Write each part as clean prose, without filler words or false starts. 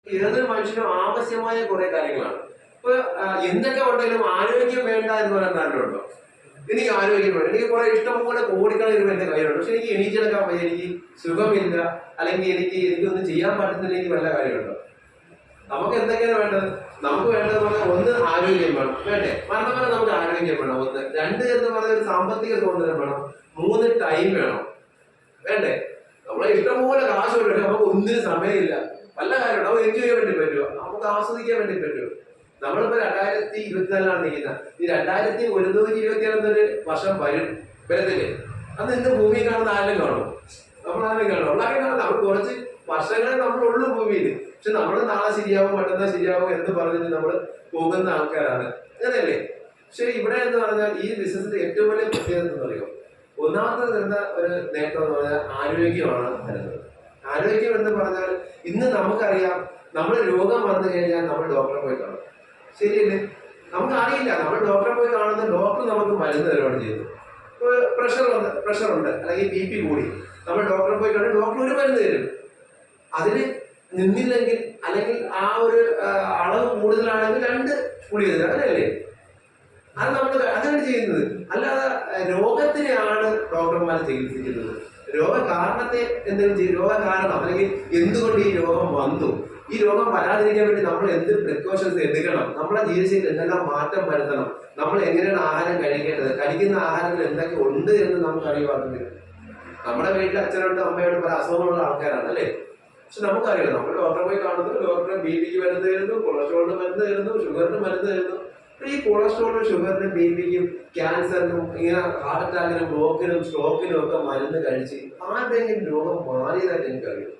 ഏതൊരു മനുഷ്യനും ആവശ്യമായ കുറെ കാര്യങ്ങളാണ്. ഇപ്പൊ എന്തൊക്കെ ഉണ്ടെങ്കിലും ആരോഗ്യം വേണ്ട എന്ന് പറയാൻ കാരണമുണ്ടോ? എനിക്ക് ആരോഗ്യം വേണം, എനിക്ക് കുറെ ഇഷ്ടംപോലെ കോടിക്കണക്കിന് എന്റെ കയ്യിലുണ്ട്, പക്ഷെ എനിക്ക് എണീച്ചെടുക്കാൻ വയ്യ, എനിക്ക് സുഖമില്ല, അല്ലെങ്കിൽ എനിക്കൊന്നും ചെയ്യാൻ പറ്റുന്നില്ലെങ്കിൽ വല്ല കാര്യമുണ്ടോ? നമുക്ക് എന്തൊക്കെയാണ് വേണ്ടത്? നമുക്ക് വേണ്ടത് പറഞ്ഞാൽ ഒന്ന് ആരോഗ്യം വേണം, വേണ്ടേ? മരണപരം നമുക്ക് ആരോഗ്യം വേണം. ഒന്ന് രണ്ട് എന്ന് പറഞ്ഞ ഒരു സാമ്പത്തിക സ്വാതന്ത്ര്യം വേണം. മൂന്ന് ടൈം വേണം, വേണ്ടേ? നമ്മളെ ഇഷ്ടംപോലെ കാശ് വേണം, നമുക്ക് ഒന്നിനും സമയമില്ല. വല്ല കാര്യമുണ്ട്, നമുക്ക് എൻജോയ് ചെയ്യാൻ വേണ്ടി പറ്റുമോ? നമുക്ക് ആസ്വദിക്കാൻ വേണ്ടി പറ്റുമോ? നമ്മളിപ്പോ 2024 നിൽക്കുന്ന ഈ 2021-2022 വർഷം വരത്തില്ലേ? അന്ന് ഇന്ന് ഭൂമി കാണുന്ന ആരും കാണും, നമ്മളാരും കാണും, ഉള്ളാരും കാണും. നമ്മൾ കുറച്ച് വർഷങ്ങളെ നമ്മളുള്ളൂ ഭൂമിയിൽ, പക്ഷെ നമ്മൾ നാളെ ശരിയാവും മറ്റന്നാൾ ശരിയാവും എന്ന് പറഞ്ഞിട്ട് നമ്മൾ പോകുന്ന ആൾക്കാരാണ്, അങ്ങനെയല്ലേ? പക്ഷെ ഇവിടെ എന്ന് പറഞ്ഞാൽ ഈ ബിസിനസിന്റെ ഏറ്റവും വലിയ പ്രത്യേകത എന്ന് പറയുമോ? ഒന്നാമത്തെ തരുന്ന ഒരു നേട്ടം എന്ന് പറഞ്ഞാൽ ആരോഗ്യമാണ് തരുന്നത്. ആരോഗ്യം എന്ന് പറഞ്ഞാൽ ഇന്ന് നമുക്കറിയാം, നമ്മൾ രോഗം വന്നു കഴിഞ്ഞാൽ നമ്മൾ ഡോക്ടറെ പോയി കാണും, ശരിയല്ലേ? നമുക്ക് അറിയില്ല, നമ്മൾ ഡോക്ടറെ പോയി കാണുന്ന ഡോക്ടർ നമുക്ക് മരുന്ന് തരുവാണ് ചെയ്യുന്നത്. ഇപ്പോൾ പ്രഷർ ഉണ്ട് അല്ലെങ്കിൽ BP കൂടി, നമ്മൾ ഡോക്ടറെ പോയി കാണും, ഡോക്ടർ ഒരു മരുന്ന് തരും. അതിന് നിന്നില്ലെങ്കിൽ അല്ലെങ്കിൽ ആ ഒരു അളവ് കൂടുതലാണെങ്കിൽ 2 ഗുളിക തരും, അങ്ങനെയല്ലേ? അത് നമ്മൾ അതാണ് ചെയ്യുന്നത്. അല്ലാതെ രോഗത്തിനെയാണ് ഡോക്ടർമാർ ചികിത്സിക്കുന്നത്. രോഗകാരണത്തെ എന്തെങ്കിലും ചെയ്യും, രോഗകാരണം അല്ലെങ്കിൽ എന്തുകൊണ്ട് ഈ രോഗം വന്നു, ഈ രോഗം വരാതിരിക്കാൻ വേണ്ടി നമ്മൾ എന്ത് പ്രിക്കോഷൻസ് എടുക്കണം, നമ്മുടെ ജീവിതശൈലിയിൽ എന്തെല്ലാം മാറ്റം വരുത്തണം, നമ്മൾ എങ്ങനെയാണ് ആഹാരം കഴിക്കേണ്ടത്, കഴിക്കുന്ന ആഹാരത്തിൽ എന്തൊക്കെ ഉണ്ട് എന്ന് നമുക്ക് അറിയുവാണെങ്കിൽ. നമ്മുടെ വീട്ടിൽ അച്ഛനുണ്ട് അമ്മയോട് പല അസുഖങ്ങളുള്ള ആൾക്കാരാണ്, അല്ലേ? പക്ഷെ നമുക്കറിയാം, നമ്മൾ ഡോക്ടറെ പോയി കാണുന്നു, ഡോക്ടറെ BPക്ക് മരുന്ന് തരുന്നു, കൊളസ്ട്രോളിന് മരുന്ന് തരുന്നു, ഷുഗറിന് മരുന്ന് തരുന്നു. ഈ കൊളസ്ട്രോളിനും ഷുഗറിനും BPക്കും ക്യാൻസറിനും ഇങ്ങനെ ഹാർട്ട് അറ്റാക്കിനും ബ്ലോക്കിനും സ്ട്രോക്കിനും ഒക്കെ മരുന്ന് കഴിച്ച് ആരുടെയെങ്കിലും രോഗം മാറിയതായിട്ട് എനിക്കറിയാം.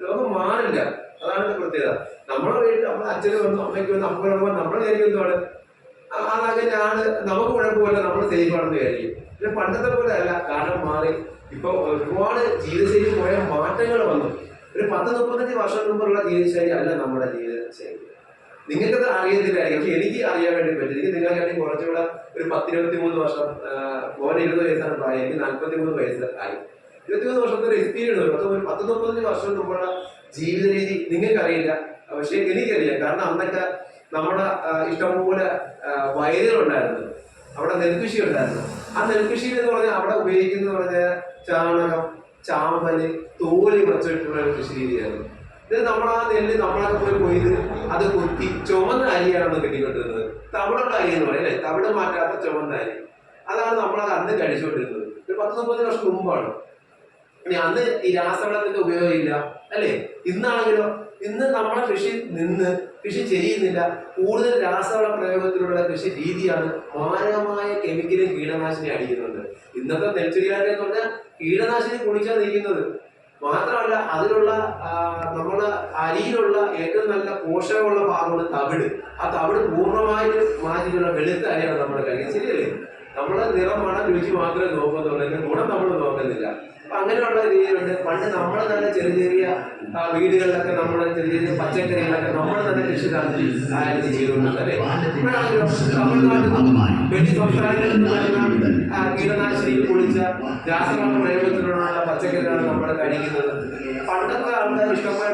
രോഗം മാറില്ല, അതാണ് പ്രത്യേകത. നമ്മളെ വീട്ടിൽ നമ്മളെ അച്ഛനും വന്നു അമ്മയ്ക്ക് വന്നു അമ്മ നമ്മൾ വിചാരിക്കുന്നതാണ് അതങ്ങനെയാണ്, നമുക്ക് കുഴപ്പമില്ല, നമ്മൾ സേഫ് ആണെന്ന് വിചാരിക്കും. പിന്നെ പണ്ടത്തെ പോലെ അല്ല, കാലം മാറി. ഇപ്പൊ ഒരുപാട് ജീവിതശൈലി പോയ മാറ്റങ്ങൾ വന്നു. ഒരു 10-35 വർഷം മുമ്പുള്ള ജീവിതശൈലി അല്ല നമ്മുടെ ജീവിതശൈലി. നിങ്ങൾക്കത് അറിയത്തില്ലായിരിക്കും, പക്ഷെ എനിക്ക് അറിയാൻ വേണ്ടി പറ്റും. എനിക്ക് നിങ്ങളെക്കാട്ടി കുറച്ചുകൂടെ ഒരു 10-23 വർഷം, മോനെ 20 വയസ്സാണ് പ്രായം, എനിക്ക് 43 വയസ്സ് ആയി. 23 വർഷത്തെ ഒരു എക്സ്പീരിയൻസ് ഉണ്ട്. ഒരു 10-35 വർഷം മുമ്പുള്ള ജീവിത രീതി നിങ്ങൾക്കറിയില്ല, പക്ഷെ എനിക്കറിയാം. കാരണം അന്നൊക്കെ നമ്മുടെ ഇഷ്ടംപോലെ വയലുകളുണ്ടായിരുന്നു, അവിടെ നെൽകൃഷി ഉണ്ടായിരുന്നു. ആ നെൽകൃഷി എന്ന് പറഞ്ഞാൽ അവിടെ ഉപയോഗിക്കുന്ന പറഞ്ഞാൽ ചാണകം, ചാമ്പല്, തോല് വച്ചിട്ടുള്ള ഒരു കൃഷി രീതിയായിരുന്നു. ഇത് നമ്മളാ നെല്ല് നമ്മളൊക്കെ പോയി കൊയ്ത് അത് കുത്തി ചുമന്ന അരിയാണ് കിട്ടിക്കൊണ്ടിരുന്നത്. തവിടുള്ള അരി എന്ന് പറയും, അല്ലെ? തവിട് മാറ്റാത്ത ചുമന്ന അരി, അതാണ് നമ്മളത് അന്ന് കഴിച്ചുകൊണ്ടിരുന്നത്. ഒരു 10-30 വർഷം മുമ്പാണ്. ഇനി അന്ന് ഈ രാസവളത്തിന്റെ ഉപയോഗം ഇല്ല, അല്ലെ? ഇന്നാണെങ്കിലോ, ഇന്ന് നമ്മളെ കൃഷി ചെയ്യുന്നില്ല, കൂടുതൽ രാസവള പ്രയോഗത്തിലുള്ള കൃഷി രീതിയാണ്. മാരകമായ കെമിക്കലും കീടനാശിനി അടിക്കുന്നുണ്ട്. ഇന്നത്തെ നെൽച്ചെടികാരെ എന്ന് പറഞ്ഞാൽ കീടനാശിനി കുടിച്ചാൽ നിൽക്കുന്നത് മാത്രമല്ല, അതിലുള്ള നമ്മുടെ അരിയിലുള്ള ഏറ്റവും നല്ല പോഷകമുള്ള ഭാഗമാണ് തവിട്. ആ തവിട് പൂർണ്ണമായിട്ട് മാറ്റിയിട്ടുള്ള വെളുത്ത അരിയാണ് നമ്മൾ കഴിക്കുന്നത്, ശരിയല്ലേ? നമ്മള് നിറം, മണം, രുചി മാത്രമേ നോക്കുന്നുള്ളൂ, ഗുണം നമ്മൾ നോക്കുന്നില്ല. അപ്പൊ അങ്ങനെയുള്ള രീതിയിലുണ്ട്. പണ്ട് നമ്മൾ തന്നെ ചെറിയ ചെറിയ വീടുകളിലൊക്കെ നമ്മുടെ ചെറിയ ചെറിയ പച്ചക്കറികളൊക്കെ നമ്മൾ തന്നെ കൃഷി ചെയ്തുകൊണ്ടിരുന്നത്, അല്ലെ? വെളി സംസ്ഥാനങ്ങളിൽ കീടനാശിനി കുളിച്ച രാസവള പ്രയോഗത്തിലുള്ള പച്ചക്കറികളാണ് നമ്മൾ കഴിക്കുന്നത്. പണ്ടത്തെ ആൾക്കാർ ഇഷ്ടംപോലെ